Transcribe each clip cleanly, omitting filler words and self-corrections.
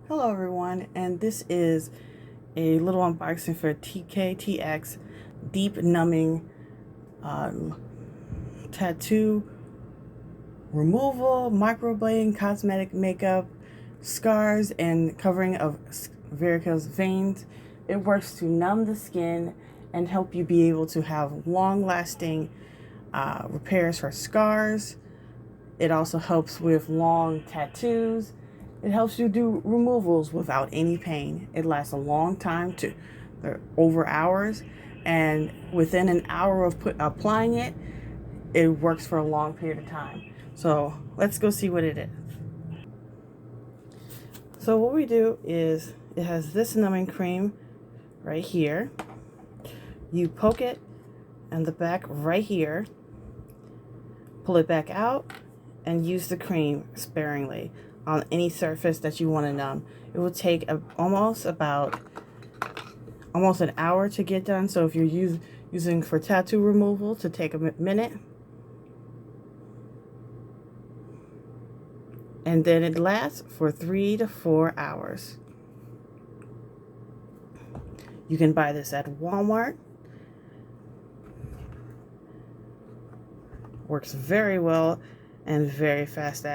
Hello everyone, and this is a little unboxing for TKTX Deep Numbing Tattoo Removal, Microblading, Cosmetic Makeup, Scars, and Covering of Varicose Veins. It works to numb the skin and help you be able to have long-lasting repairs for scars. It also helps with long tattoos. It helps you do removals without any pain. It lasts a long time, over hours, and within an hour of applying it, it works for a long period of time. So let's go see what it is. So what we do is, it has this numbing cream right here. You poke it in the back right here, pull it back out, and use the cream sparingly on any surface that you want to numb. It will take almost an hour to get done. So if you're using for tattoo removal, to take a minute. And then it lasts for 3 to 4 hours. You can buy this at Walmart. Works very well and very fast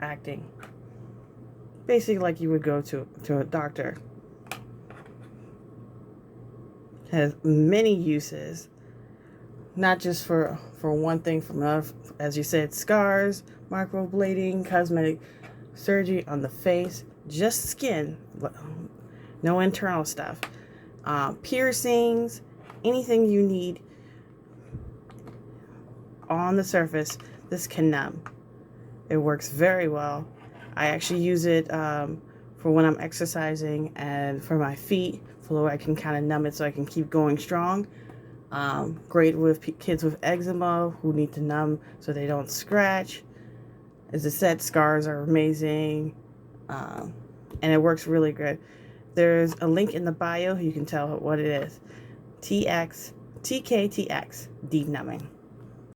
acting. Basically like you would go to a doctor. Has many uses, not just for one thing, from another. As you said, scars, microblading, cosmetic surgery on the face, just skin, no internal stuff, piercings, anything you need on the surface, this can numb. It works very well. I actually use it for when I'm exercising and for my feet, so that I can kind of numb it so I can keep going strong. Great with kids with eczema who need to numb so they don't scratch. As I said, scars are amazing, and it works really good. There's a link in the bio. You can tell what it is. TKTX, Deep Numbing.